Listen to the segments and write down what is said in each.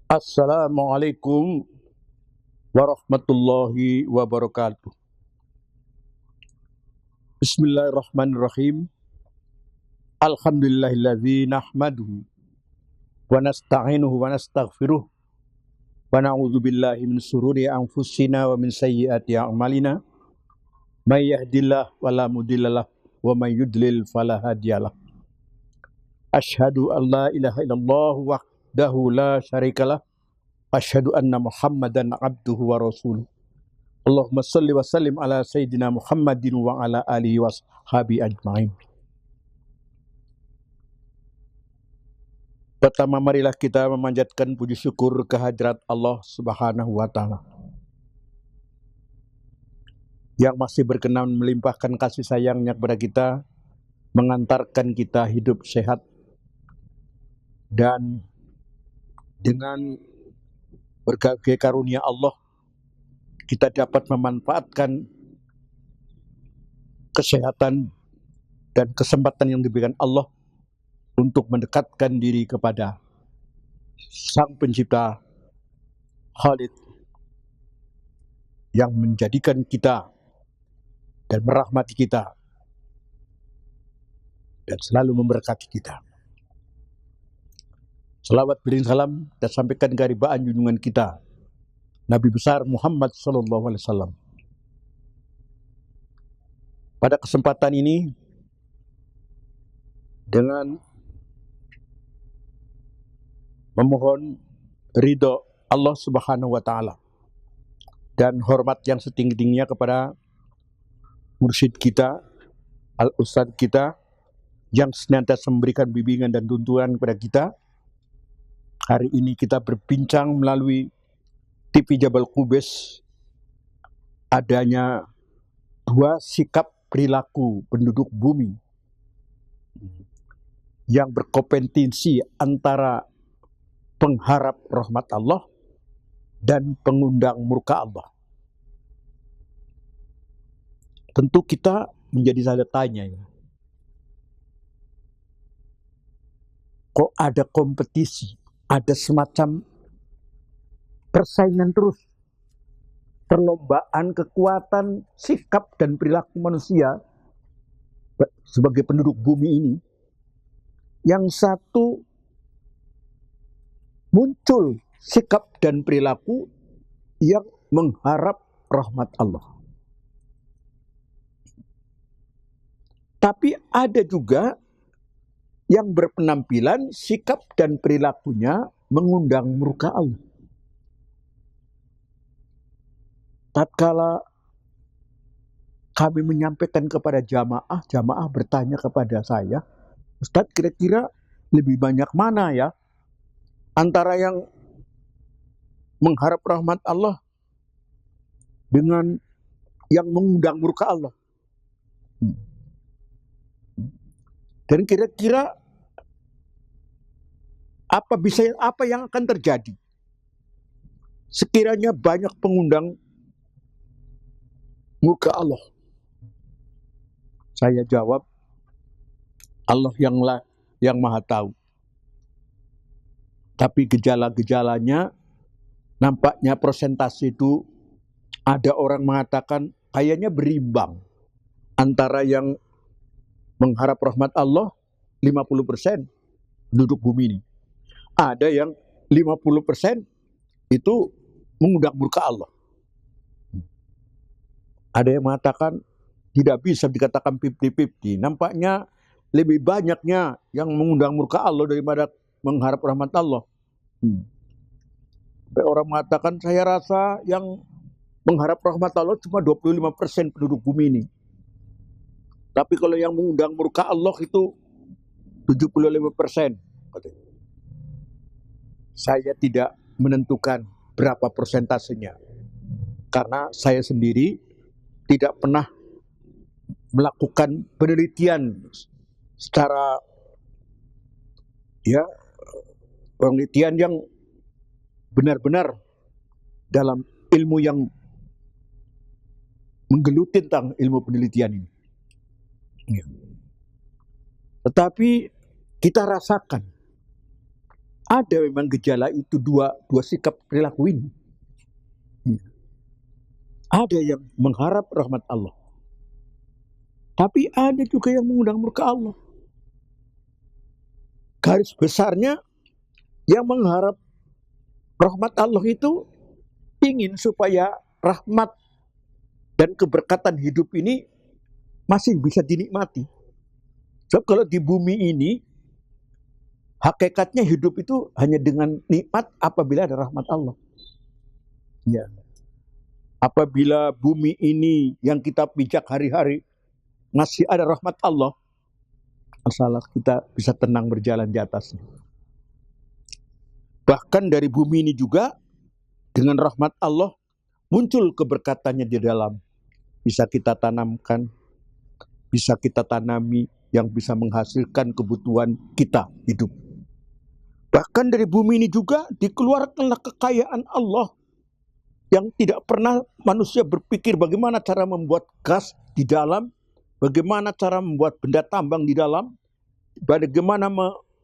Assalamualaikum warahmatullahi wabarakatuh. Bismillahirrahmanirrahim. Alhamdulillahilladzi nahmaduhu wa nasta'inuhu wa nastaghfiruh wa na'udzu billahi min sururi anfusina wa min sayyiati a'malina. May yahdihillahu fala mudhillalah wa may yudlil fala hadiyalah. Asyhadu an la ilaha illallah wahdahu la syarikalah. Asyhadu anna Muhammadan abduhu wa rasuluh. Allahumma salli wa sallim ala Sayyidina Muhammadin wa ala alihi wa sahbihi ajma'in. Pertama marilah kita memanjatkan puji syukur kehadirat Allah Subhanahu wa Ta'ala yang masih berkenan melimpahkan kasih sayangnya kepada kita, mengantarkan kita hidup sehat, dan dengan berbagai karunia Allah kita dapat memanfaatkan kesehatan dan kesempatan yang diberikan Allah untuk mendekatkan diri kepada Sang Pencipta Khalik yang menjadikan kita dan merahmati kita dan selalu memberkati kita. Selawat beriring salam dan sampaikan keharibaan junjungan kita Nabi besar Muhammad SAW. Pada kesempatan ini, dengan memohon ridho Allah Subhanahu wa Ta'ala dan hormat yang setinggi-tingginya kepada mursyid kita, al-ustadz kita yang senantiasa memberikan bimbingan dan tuntunan kepada kita. Hari ini kita berbincang melalui TV Jabal Qubais adanya dua sikap perilaku penduduk bumi yang berkompetensi antara pengharap rahmat Allah dan pengundang murka Allah. Tentu kita menjadi tanda tanya ya. Kok ada kompetisi, ada semacam persaingan terus, perlombaan kekuatan sikap dan perilaku manusia sebagai penduduk bumi ini. Yang satu muncul sikap dan perilaku yang mengharap rahmat Allah. Tapi ada juga yang berpenampilan sikap dan perilakunya mengundang murka Allah. Tatkala kami menyampaikan kepada jamaah, jamaah bertanya kepada saya, Ustadz, kira-kira lebih banyak mana ya antara yang mengharap rahmat Allah dengan yang mengundang murka Allah? Dan kira-kira apa yang akan terjadi sekiranya banyak pengundang murka Allah? Saya jawab, Allah yang maha tahu. Tapi gejala-gejalanya nampaknya persentase itu ada orang mengatakan kayaknya berimbang antara yang mengharap rahmat Allah 50% penduduk bumi ini. Ada yang 50% itu mengundang murka Allah. Ada yang mengatakan tidak bisa dikatakan 50-50. Nampaknya lebih banyaknya yang mengundang murka Allah daripada mengharap rahmat Allah. Orang mengatakan saya rasa yang mengharap rahmat Allah cuma 25% penduduk bumi ini. Tapi kalau yang mengundang murka Allah itu 75%. Saya tidak menentukan berapa persentasenya. Karena saya sendiri tidak pernah melakukan penelitian secara penelitian yang benar-benar dalam ilmu yang menggeluti tentang ilmu penelitian ini. Tetapi kita rasakan ada memang gejala itu dua sikap perilaku ini. Ada yang mengharap rahmat Allah, tapi ada juga yang mengundang murka Allah. Garis besarnya, yang mengharap rahmat Allah itu ingin supaya rahmat dan keberkatan hidup ini masih bisa dinikmati. Sebab kalau di bumi ini, hakikatnya hidup itu hanya dengan nikmat apabila ada rahmat Allah. Ya. Apabila bumi ini yang kita pijak hari-hari masih ada rahmat Allah, masalah kita bisa tenang berjalan di atasnya. Bahkan dari bumi ini juga dengan rahmat Allah muncul keberkatannya di dalam. Bisa kita tanamkan, bisa kita tanami yang bisa menghasilkan kebutuhan kita hidup. Bahkan dari bumi ini juga dikeluarkanlah kekayaan Allah yang tidak pernah manusia berpikir bagaimana cara membuat gas di dalam, bagaimana cara membuat benda tambang di dalam, bagaimana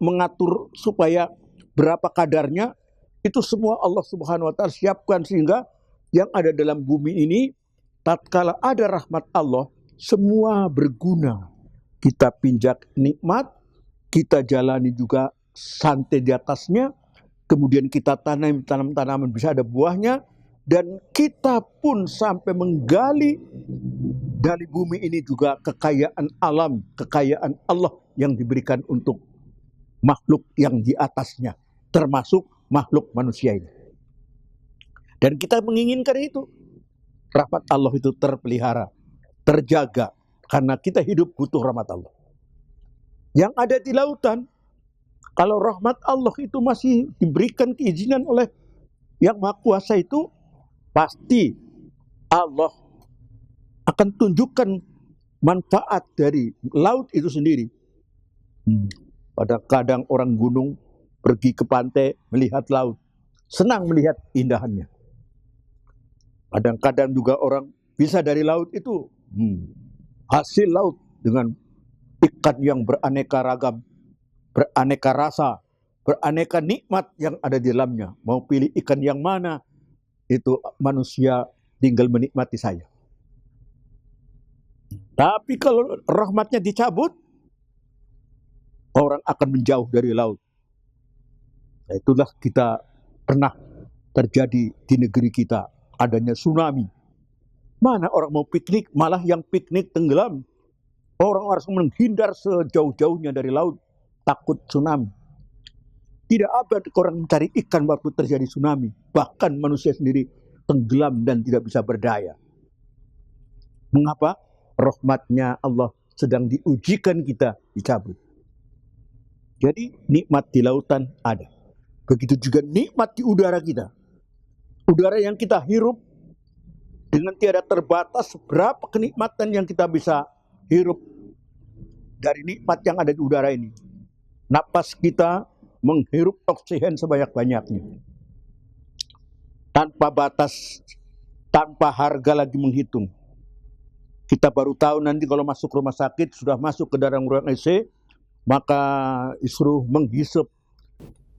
mengatur supaya berapa kadarnya, itu semua Allah Subhanahu wa Ta'ala siapkan sehingga yang ada dalam bumi ini tatkala ada rahmat Allah semua berguna. Kita pinjak nikmat, kita jalani juga santai di atasnya, kemudian kita tanam tanaman bisa ada buahnya, dan kita pun sampai menggali dari bumi ini juga kekayaan alam, kekayaan Allah yang diberikan untuk makhluk yang di atasnya, termasuk makhluk manusia ini. Dan kita menginginkan itu, rahmat Allah itu terpelihara, terjaga, karena kita hidup butuh rahmat Allah. Yang ada di lautan, kalau rahmat Allah itu masih diberikan keizinan oleh Yang Maha Kuasa itu, pasti Allah akan tunjukkan manfaat dari laut itu sendiri. Kadang orang gunung pergi ke pantai melihat laut, senang melihat indahannya. Kadang-kadang juga orang bisa dari laut itu hasil laut dengan ikan yang beraneka ragam, beraneka rasa, beraneka nikmat yang ada di dalamnya. Mau pilih ikan yang mana, itu manusia tinggal menikmati saja. Tapi kalau rahmatnya dicabut, orang akan menjauh dari laut. Nah, itulah kita pernah terjadi di negeri kita, adanya tsunami. Mana orang mau piknik, malah yang piknik tenggelam. Orang harus menghindar sejauh-jauhnya dari laut, takut tsunami. Tidak abad orang mencari ikan waktu terjadi tsunami. Bahkan manusia sendiri tenggelam dan tidak bisa berdaya. Mengapa? Rahmatnya Allah sedang diujikan kita dicabut. Jadi nikmat di lautan ada. Begitu juga nikmat di udara kita. Udara yang kita hirup dengan tiada terbatas, berapa kenikmatan yang kita bisa hirup dari nikmat yang ada di udara ini. Napas kita menghirup oksigen sebanyak-banyaknya. Tanpa batas, tanpa harga lagi menghitung. Kita baru tahu nanti kalau masuk rumah sakit, sudah masuk ke dalam ruang IC, maka disuruh menghisap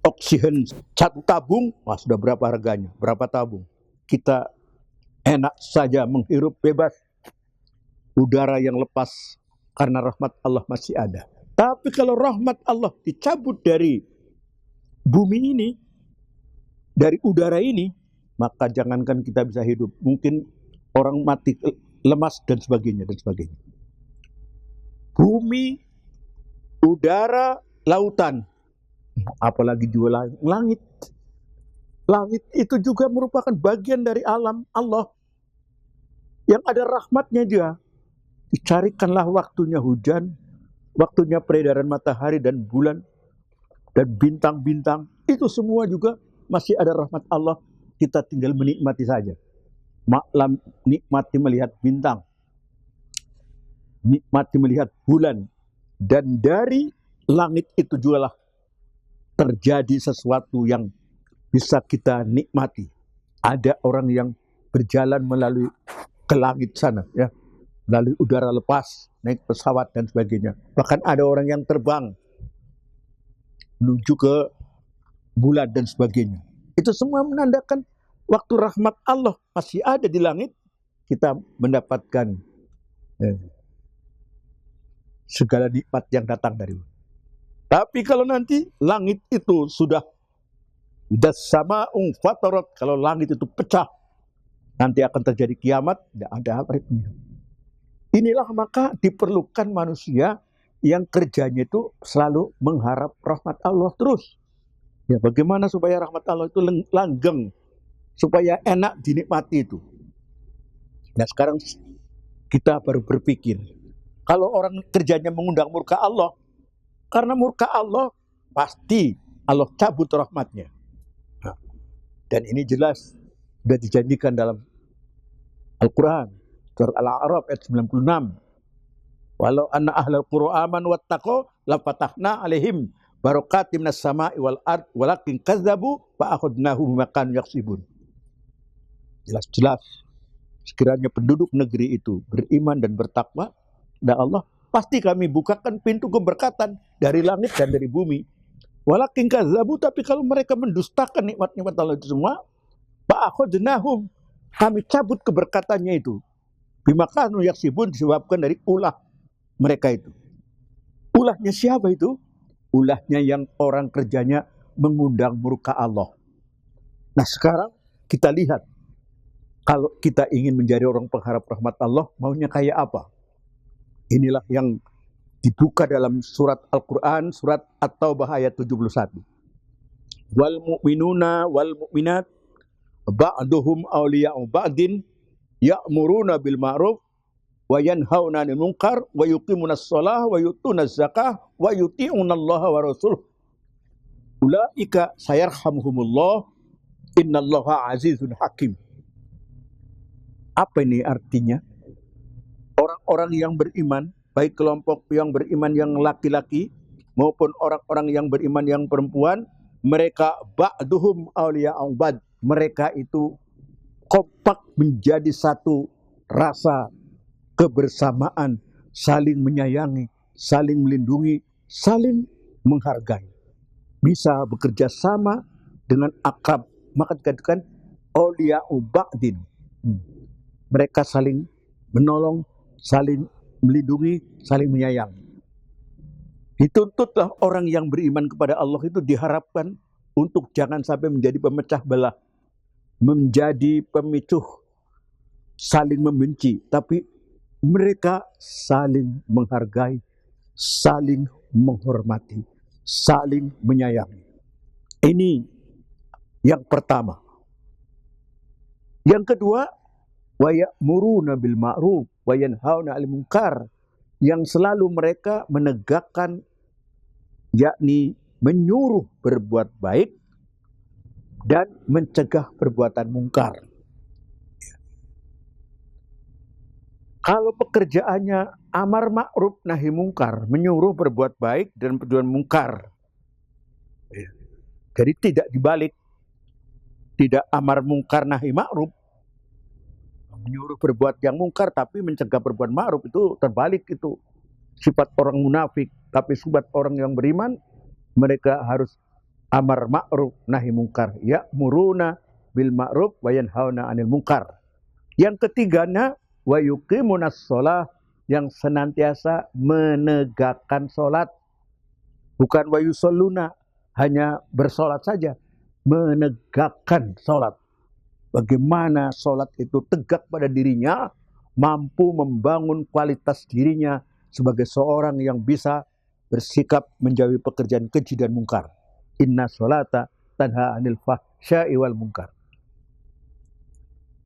oksigen 1 tabung, wah sudah berapa harganya, berapa tabung. Kita enak saja menghirup bebas udara yang lepas karena rahmat Allah masih ada. Tapi kalau rahmat Allah dicabut dari bumi ini, dari udara ini, maka jangankan kita bisa hidup, mungkin orang mati lemas dan sebagainya dan sebagainya. Bumi, udara, lautan, apalagi juga langit. Langit itu juga merupakan bagian dari alam Allah yang ada rahmatnya juga. Dicarikanlah waktunya hujan, waktunya peredaran matahari dan bulan dan bintang-bintang, itu semua juga masih ada rahmat Allah. Kita tinggal menikmati saja. Maklam nikmati melihat bintang, nikmati melihat bulan, dan dari langit itu juga lah terjadi sesuatu yang bisa kita nikmati. Ada orang yang berjalan melalui ke langit sana, ya, melalui udara lepas, naik pesawat dan sebagainya. Bahkan ada orang yang terbang menuju ke bulan dan sebagainya. Itu semua menandakan waktu rahmat Allah masih ada di langit, kita mendapatkan segala nikmat yang datang dari Allah. Tapi kalau nanti langit itu sudah sama'un fatarat, kalau langit itu pecah, nanti akan terjadi kiamat, tidak ada apa-apa. Inilah maka diperlukan manusia yang kerjanya itu selalu mengharap rahmat Allah terus. Ya, bagaimana supaya rahmat Allah itu langgeng, supaya enak dinikmati itu. Nah, sekarang kita baru berpikir, kalau orang kerjanya mengundang murka Allah, karena murka Allah pasti Allah cabut rahmatnya. Nah, dan ini jelas sudah dijanjikan dalam Al-Quran, surat Al-A'raf ayat 96. Walau anna ahlal qura amanu wattaqau la fatahna alaihim barakatim minas sama'i wal ard walakin kazzabu fa akhadnahum bima kanu yaksibun. Jelas-jelas sekiranya penduduk negeri itu beriman dan bertakwa kepada Allah, pasti kami bukakan pintu keberkatan dari langit dan dari bumi. Walakin kazzabu, tapi kalau mereka mendustakan nikmat-nikmat Allah itu semua, fa akhadnahum, kami cabut keberkatannya itu. Bima kanu yaksibun, disebabkan dari ulah mereka itu. Ulahnya siapa itu? Ulahnya yang orang kerjanya mengundang murka Allah. Nah, sekarang kita lihat, kalau kita ingin menjadi orang pengharap rahmat Allah, maunya kayak apa? Inilah yang dibuka dalam surat Al-Quran, surat At-Taubah ayat 71. Wal mu'minuna wal mu'minat ba'duhum awliya'u ba'din ya'muruna bil ma'ruf wa yanhauna 'anil munkar wa yuqimunas shalah wa yutunaz zakah wa yuti'unallaha wa rasuluh ulaika sayarhamuhumullah innallaha azizun hakim. Apa ini artinya? Orang-orang yang beriman, baik kelompok yang beriman yang laki-laki maupun orang-orang yang beriman yang perempuan, mereka ba'duhum awliya'u ba'd, mereka itu kompak menjadi satu rasa kebersamaan, saling menyayangi, saling melindungi, saling menghargai. Bisa bekerja sama dengan akrab, maka dikatakan awliya'u ba'din. Mereka saling menolong, saling melindungi, saling menyayangi. Dituntutlah orang yang beriman kepada Allah itu diharapkan untuk jangan sampai menjadi pemecah belah, menjadi pemicu saling membenci, tapi mereka saling menghargai, saling menghormati, saling menyayangi. Ini yang pertama. Yang kedua, wa ya'muruna bil ma'ruf wa yanhauna 'anil munkar, yang selalu mereka menegakkan, yakni menyuruh berbuat baik dan mencegah perbuatan mungkar. Kalau pekerjaannya amar ma'ruf nahi mungkar, menyuruh berbuat baik dan perbuatan mungkar, jadi tidak dibalik, tidak amar mungkar nahi ma'ruf, menyuruh berbuat yang mungkar tapi mencegah perbuatan ma'ruf, itu terbalik, itu sifat orang munafik. Tapi sifat orang yang beriman, mereka harus amar ma'ruf nahi mungkar, ya'muruna bil ma'ruf wa yanhauna 'anil munkar. Yang ketiganya wa yuqimunas shalah, yang senantiasa menegakkan salat. Bukan wa yusalluna, hanya bersolat saja, menegakkan salat. Bagaimana salat itu tegak pada dirinya, mampu membangun kualitas dirinya sebagai seorang yang bisa bersikap menjauhi pekerjaan keji dan mungkar. Inna sholata tanha 'anil fahsya'i wal munkar.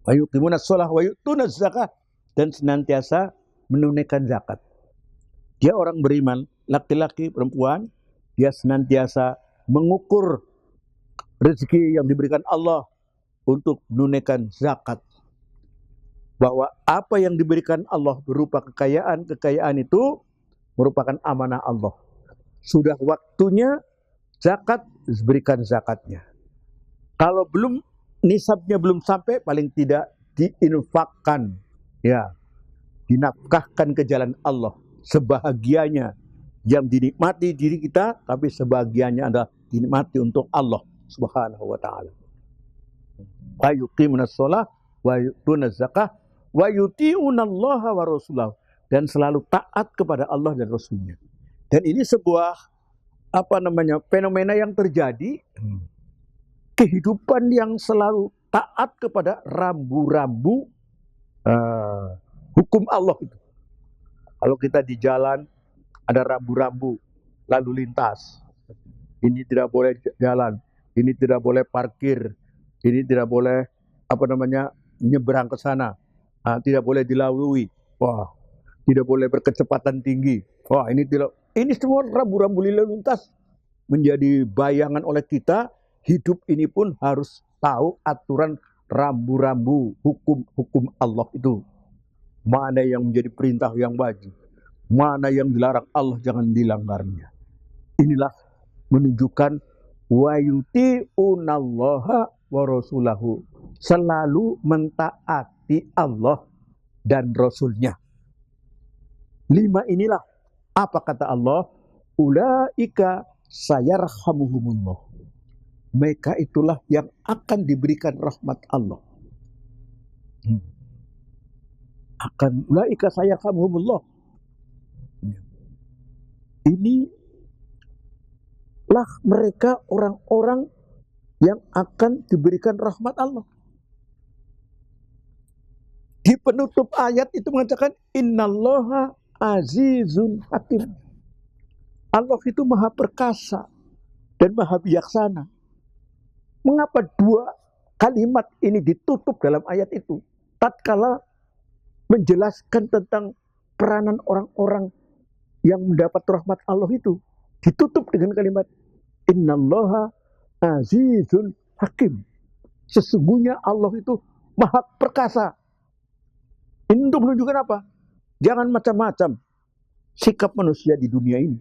Wa yuqimunas shalah wa yutunaz zakah, dan senantiasa menunaikan zakat. Dia orang beriman, laki-laki, perempuan, dia senantiasa mengukur rezeki yang diberikan Allah untuk menunaikan zakat. Bahwa apa yang diberikan Allah berupa kekayaan itu merupakan amanah Allah. Sudah waktunya zakat, berikan zakatnya. Kalau belum, nisabnya belum sampai, paling tidak diinfakkan, ya, dinafkahkan ke jalan Allah. Sebahagianya yang dinikmati diri kita, tapi sebahagiannya adalah dinikmati untuk Allah. Subhanahu wa taala. Wa yuqimuna shalah wa yu'tuna zakah wa yuti'una Allah wa rasulahu, dan selalu taat kepada Allah dan Rasulnya. Dan ini sebuah fenomena yang terjadi, kehidupan yang selalu taat kepada rambu-rambu hukum Allah itu. Kalau kita di jalan ada rambu-rambu lalu lintas, ini tidak boleh jalan, ini tidak boleh parkir, ini tidak boleh nyeberang ke sana, tidak boleh dilalui, wah, tidak boleh berkecepatan tinggi, wah, ini semua rambu-rambu lalu lintas menjadi bayangan oleh kita. Hidup ini pun harus tahu aturan rambu-rambu hukum Allah itu. Mana yang menjadi perintah yang wajib, mana yang dilarang Allah jangan dilanggarnya. Inilah menunjukkan wa yuti'unallaha wa rasulahu, selalu mentaati Allah dan Rasulnya. 5 inilah, apa kata Allah? Ulaika sayarhamuhumullah, mereka itulah yang akan diberikan rahmat Allah. Ulaika sayarhamuhumullah, inilah mereka orang-orang yang akan diberikan rahmat Allah. Di penutup ayat itu mengatakan innallaha azizun hakim. Allah itu maha perkasa dan maha bijaksana. Mengapa 2 kalimat ini ditutup dalam ayat itu? Tatkala menjelaskan tentang peranan orang-orang yang mendapat rahmat Allah itu, ditutup dengan kalimat innallaha azizun hakim. Sesungguhnya Allah itu maha perkasa. Ini untuk menunjukkan apa? Jangan macam-macam sikap manusia di dunia ini.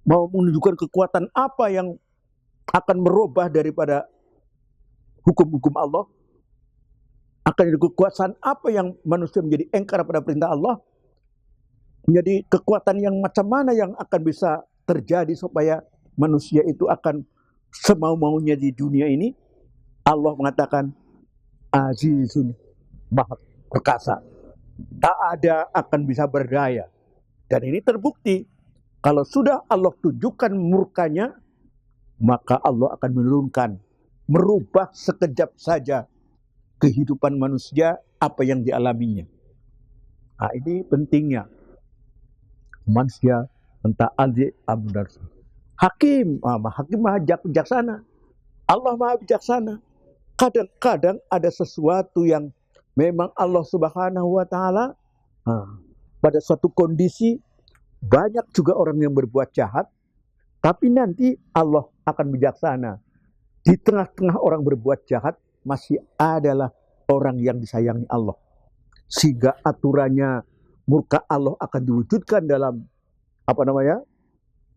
Mau menunjukkan kekuatan apa yang akan merubah daripada hukum-hukum Allah? Akan jadi kekuasaan apa yang manusia menjadi engkar pada perintah Allah? Menjadi kekuatan yang macam mana yang akan bisa terjadi supaya manusia itu akan semau-maunya di dunia ini? Allah mengatakan azizun, maha perkasa. Tak ada akan bisa berdaya. Dan ini terbukti. Kalau sudah Allah tunjukkan murkanya, maka Allah akan menurunkan, merubah sekejap saja kehidupan manusia apa yang dialaminya. Nah, ini pentingnya manusia mentaati amar. Hakim maha bijaksana. Allah maha bijaksana. Kadang-kadang ada sesuatu yang memang Allah Subhanahu wa taala pada suatu kondisi banyak juga orang yang berbuat jahat, tapi nanti Allah akan bijaksana. Di tengah-tengah orang berbuat jahat masih adalah orang yang disayangi Allah. Sehingga aturannya murka Allah akan diwujudkan dalam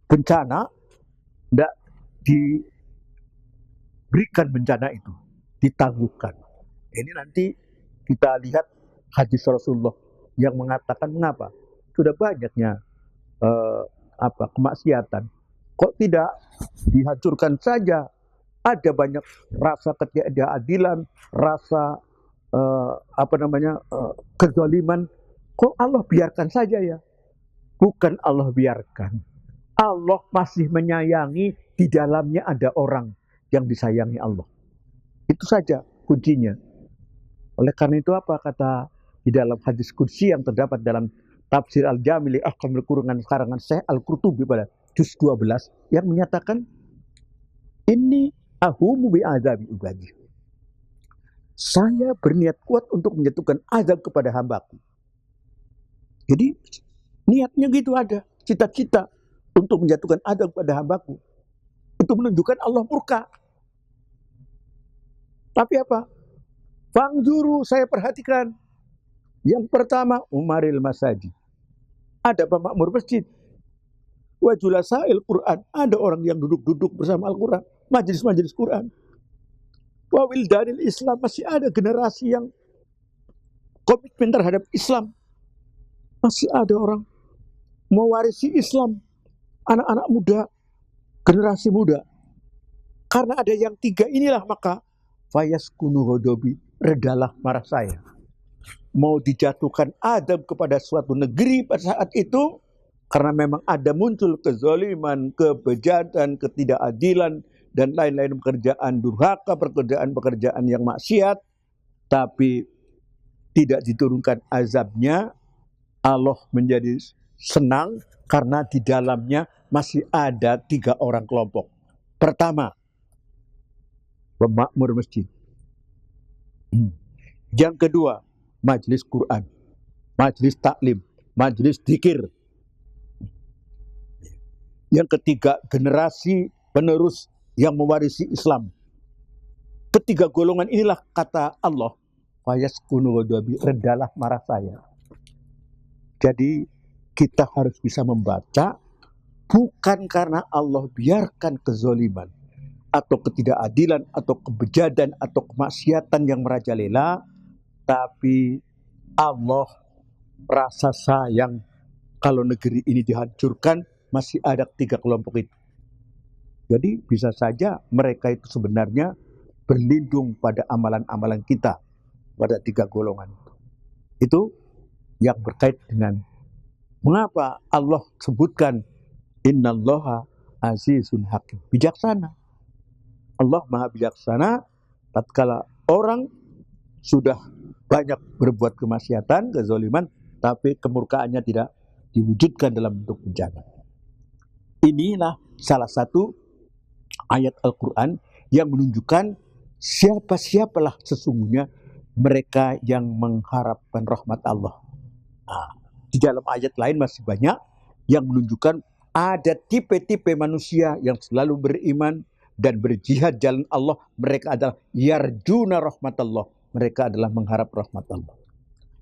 bencana, tidak diberikan bencana itu, ditangguhkan. Ini nanti kita lihat hadis Rasulullah yang mengatakan mengapa sudah banyaknya kemaksiatan, kok tidak dihancurkan saja? Ada banyak rasa ketidakadilan, rasa kezaliman. Kok Allah biarkan saja ya? Bukan Allah biarkan. Allah masih menyayangi, di dalamnya ada orang yang disayangi Allah. Itu saja kuncinya. Oleh karena itu apa kata di dalam hadis qudsi yang terdapat dalam Tafsir Al-Jami' li Ahkamil Qur'an karangan Syekh Al-Qurtubi pada juz 12 yang menyatakan ini ahumu bi azabi ubadi. Saya berniat kuat untuk menjatuhkan azab kepada hambaku. Jadi niatnya gitu, ada cita-cita untuk menjatuhkan azab kepada hambaku. Itu menunjukkan Allah murka. Tapi apa? Fangzuru, saya perhatikan. Yang pertama, umaril masajid. Ada pemakmur masjid. Wa julasail Quran. Ada orang yang duduk-duduk bersama Al-Quran. Majelis-majelis Quran. Wa wildanil Islam. Masih ada generasi yang komitmen terhadap Islam. Masih ada orang mewarisi Islam. Anak-anak muda, generasi muda. Karena ada yang tiga inilah maka fayaskunu ghadabi, redalah marah saya. Mau dijatuhkan Adam kepada suatu negeri pada saat itu karena memang ada muncul kezaliman, kebejatan, ketidakadilan dan lain-lain pekerjaan durhaka, pekerjaan-pekerjaan yang maksiat, tapi tidak diturunkan azabnya, Allah menjadi senang karena di dalamnya masih ada tiga orang kelompok. Pertama, pemakmur masjid. Yang kedua, majelis Quran, majelis taklim, majelis zikir. Yang ketiga, generasi penerus yang mewarisi Islam. Ketiga golongan inilah kata Allah, fayaskunu ghadabi, redalah marah saya. Jadi kita harus bisa membaca bukan karena Allah biarkan kezaliman atau ketidakadilan atau kebejadan atau kemaksiatan yang merajalela, tapi Allah rasa sayang kalau negeri ini dihancurkan, masih ada tiga kelompok itu. Jadi bisa saja mereka itu sebenarnya berlindung pada amalan-amalan kita, pada tiga golongan. Itu yang berkait dengan mengapa Allah sebutkan innallaha azizun hakim, bijaksana. Allah maha bijaksana tatkala orang sudah banyak berbuat kemaksiatan, kezaliman, tapi kemurkaannya tidak diwujudkan dalam bentuk bencana. Inilah salah satu ayat Al-Quran yang menunjukkan siapa-siapalah sesungguhnya mereka yang mengharapkan rahmat Allah. Nah, di dalam ayat lain masih banyak yang menunjukkan ada tipe-tipe manusia yang selalu beriman dan berjihad jalan Allah. Mereka adalah yarjuna rahmatullah. Mereka adalah mengharap rahmat Allah.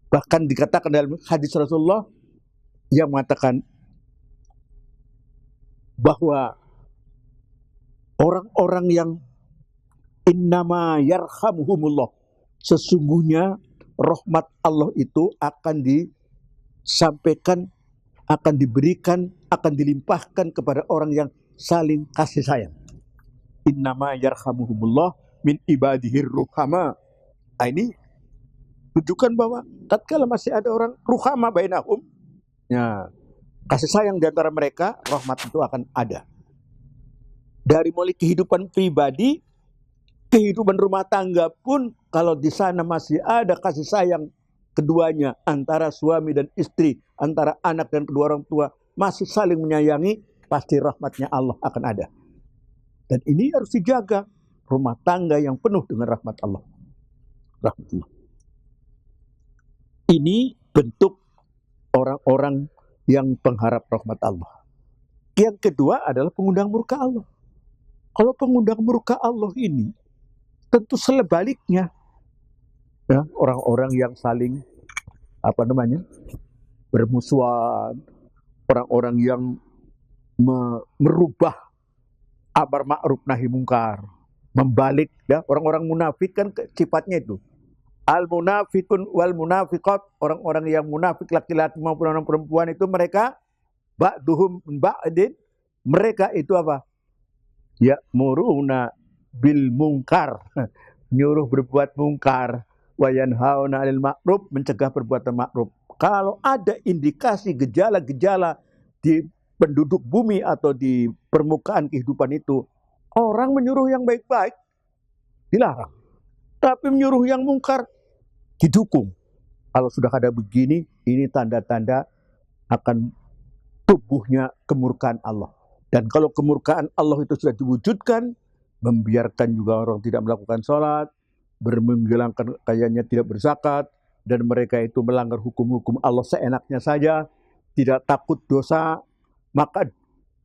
Bahkan dikatakan dalam hadis Rasulullah yang mengatakan bahwa orang-orang yang innama yarhamhumullah, sesungguhnya rahmat Allah itu akan disampaikan, akan diberikan, akan dilimpahkan kepada orang yang saling kasih sayang. Innama yarhamuhumullah min ibadihir ruhama. Ini tunjukkan bahwa tatkala masih ada orang ruhama bainahum, ya, kasih sayang di antara mereka, rahmat itu akan ada. Dari mulai kehidupan pribadi, kehidupan rumah tangga pun, kalau di sana masih ada kasih sayang keduanya, antara suami dan istri, antara anak dan kedua orang tua, masih saling menyayangi, pasti rahmatnya Allah akan ada. Dan ini harus dijaga, rumah tangga yang penuh dengan rahmat Allah. Rahmatullah. Ini bentuk orang-orang yang pengharap rahmat Allah. Yang kedua adalah pengundang murka Allah. Kalau pengundang murka Allah ini, tentu sebaliknya, ya, orang-orang yang saling bermusuhan, orang-orang yang merubah amar ma'ruf nahi mungkar, membalik, ya, orang-orang munafik kan sifatnya itu. Al munafikun wal munafiqat, orang-orang yang munafik laki-laki maupun orang perempuan itu mereka ba'duhum ba'din, mereka itu apa? Ya muruna bil mungkar, nyuruh berbuat mungkar, wa yanhauna 'anil ma'ruf, mencegah perbuatan ma'ruf. Kalau ada indikasi gejala-gejala di penduduk bumi atau di permukaan kehidupan itu, orang menyuruh yang baik-baik dilarang, tapi menyuruh yang mungkar didukung. Kalau sudah ada begini, ini tanda-tanda akan tubuhnya kemurkaan Allah. Dan kalau kemurkaan Allah itu sudah diwujudkan, membiarkan juga orang tidak melakukan sholat, menghilangkan kayaknya tidak berzakat, dan mereka itu melanggar hukum-hukum Allah seenaknya saja, tidak takut dosa, maka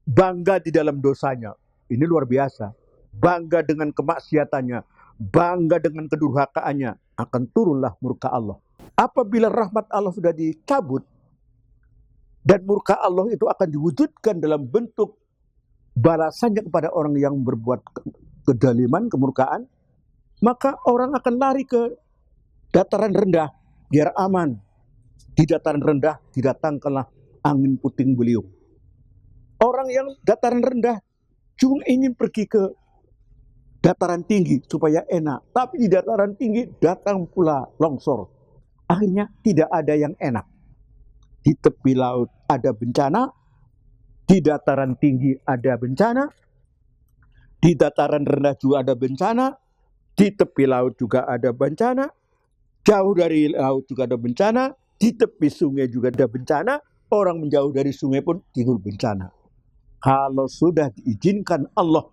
bangga di dalam dosanya. Ini luar biasa. Bangga dengan kemaksiatannya, bangga dengan kedurhakaannya, akan turunlah murka Allah. Apabila rahmat Allah sudah dicabut, dan murka Allah itu akan diwujudkan dalam bentuk balasannya kepada orang yang berbuat kedaliman, kemurkaan, maka orang akan lari ke dataran rendah, biar aman. Di dataran rendah didatangkanlah angin puting beliung. Orang yang dataran rendah cuma ingin pergi ke dataran tinggi supaya enak. Tapi di dataran tinggi datang pula longsor. Akhirnya tidak ada yang enak. Di tepi laut ada bencana, di dataran tinggi ada bencana, di dataran rendah juga ada bencana, di tepi laut juga ada bencana, jauh dari laut juga ada bencana, di tepi sungai juga ada bencana, orang menjauh dari sungai pun timbul bencana. Kalau sudah diizinkan Allah,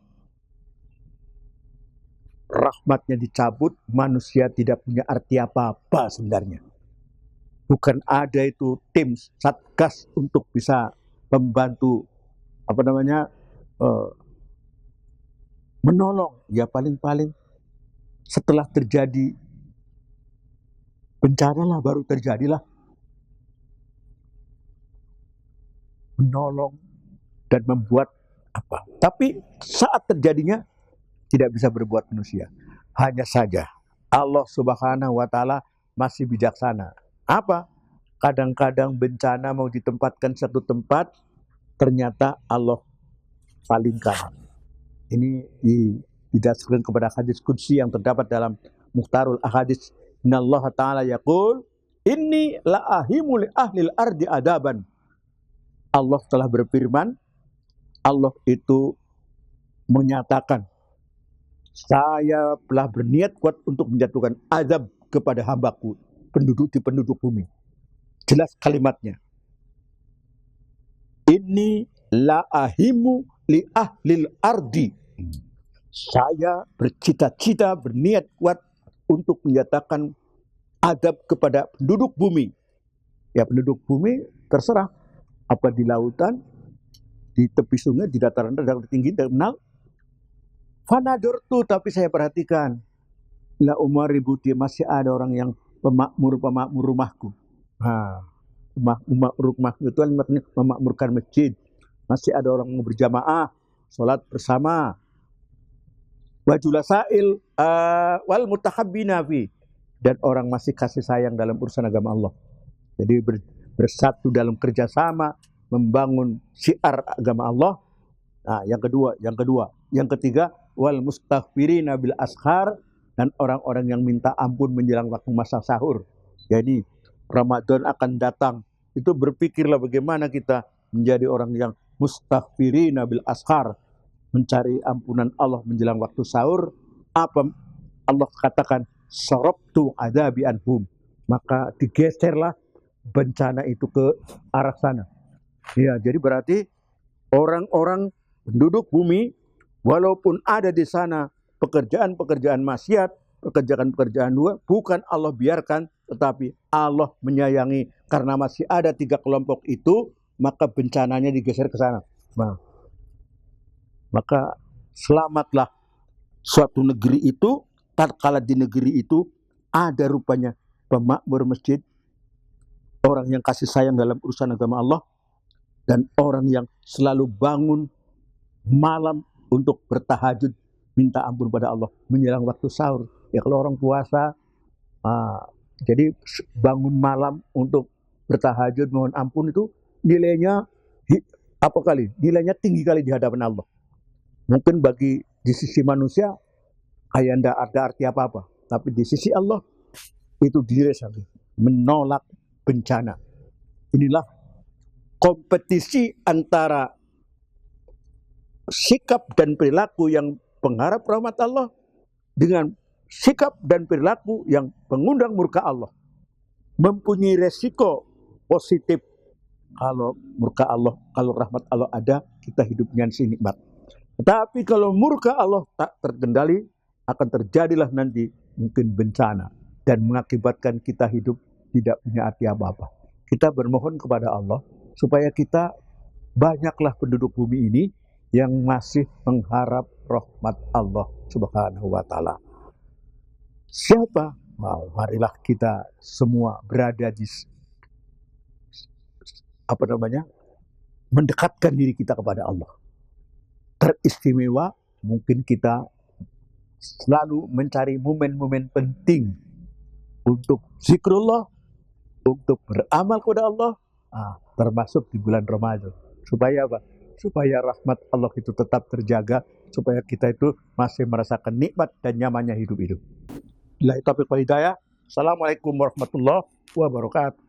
rahmatnya dicabut, manusia tidak punya arti apa-apa sebenarnya. Bukan ada itu tim satgas untuk bisa membantu menolong. Ya paling-paling setelah terjadi bencana lah baru terjadilah menolong dan membuat apa. Tapi saat terjadinya tidak bisa berbuat manusia. Hanya saja Allah Subhanahu wa Ta'ala masih bijaksana. Apa? Kadang-kadang bencana mau ditempatkan satu tempat, ternyata Allah palingkan. Ini didasarkan kepada hadis qudsi yang terdapat dalam Mukhtarul Ahadits. Innallaha ta'ala yaqul, inni la'ahimu li ahlil ardi adaban. Allah telah berfirman, Allah itu menyatakan, saya telah berniat kuat untuk menjatuhkan azab kepada hambaku, penduduk bumi. Jelas kalimatnya. Inni la'ahimu li ahlil ardi. Saya bercita-cita, berniat kuat untuk menyatakan azab kepada penduduk bumi. Ya penduduk bumi terserah. Apa di lautan, di tepi sungai, di dataran rendah, tinggi, terminal. Fanadurtu, tapi saya perhatikan. La umar ributi, masih ada orang yang pemakmur rumahku. Rumah itu kan memakmurkan masjid. Masih ada orang yang berjamaah, sholat bersama. Wajulasail wal mutahabbina fi, dan orang masih kasih sayang dalam urusan agama Allah. Jadi bersatu dalam kerjasama membangun syiar agama Allah. Nah, yang ketiga wal mustaghfirina bil ashar, dan orang-orang yang minta ampun menjelang waktu masa sahur. Jadi Ramadan akan datang, itu berpikirlah bagaimana kita menjadi orang yang mustaghfirina bil ashar, mencari ampunan Allah menjelang waktu sahur. Apa Allah katakan? Sarabtu adzabi anhum, maka digeserlah bencana itu ke arah sana. Ya, jadi berarti orang-orang penduduk bumi, walaupun ada di sana pekerjaan-pekerjaan maksiat, pekerjaan-pekerjaan dua, bukan Allah biarkan, tetapi Allah menyayangi. Karena masih ada 3 kelompok itu, maka bencananya digeser ke sana. Nah, maka selamatlah suatu negeri itu, tatkala di negeri itu ada rupanya pemakmur masjid, orang yang kasih sayang dalam urusan agama Allah, dan orang yang selalu bangun malam untuk bertahajud, minta ampun pada Allah menjelang waktu sahur. Ya kalau orang puasa, jadi bangun malam untuk bertahajud mohon ampun itu nilainya nilainya tinggi kali di hadapan Allah. Mungkin bagi di sisi manusia kayak tidak ada arti apa-apa, tapi di sisi Allah itu dinilai sekali, menolak bencana. Inilah kompetisi antara sikap dan perilaku yang pengharap rahmat Allah dengan sikap dan perilaku yang mengundang murka Allah. Mempunyai resiko positif. Kalau murka Allah, kalau rahmat Allah ada, kita hidupnya nikmat. Tapi kalau murka Allah tak terkendali, akan terjadilah nanti mungkin bencana dan mengakibatkan kita hidup tidak punya arti apa-apa. Kita bermohon kepada Allah supaya kita banyaklah penduduk bumi ini yang masih mengharap rahmat Allah Subhanahu wa Ta'ala. Siapa? Marilah kita semua berada di mendekatkan diri kita kepada Allah. Teristimewa, mungkin kita selalu mencari momen-momen penting untuk zikrullah, untuk beramal kepada Allah, termasuk di bulan Ramadan. Supaya apa? supaya rahmat Allah itu tetap terjaga, supaya kita itu masih merasakan nikmat dan nyamannya hidup itu. Billahi taufiq wal hidayah. Assalamualaikum warahmatullahi wabarakatuh.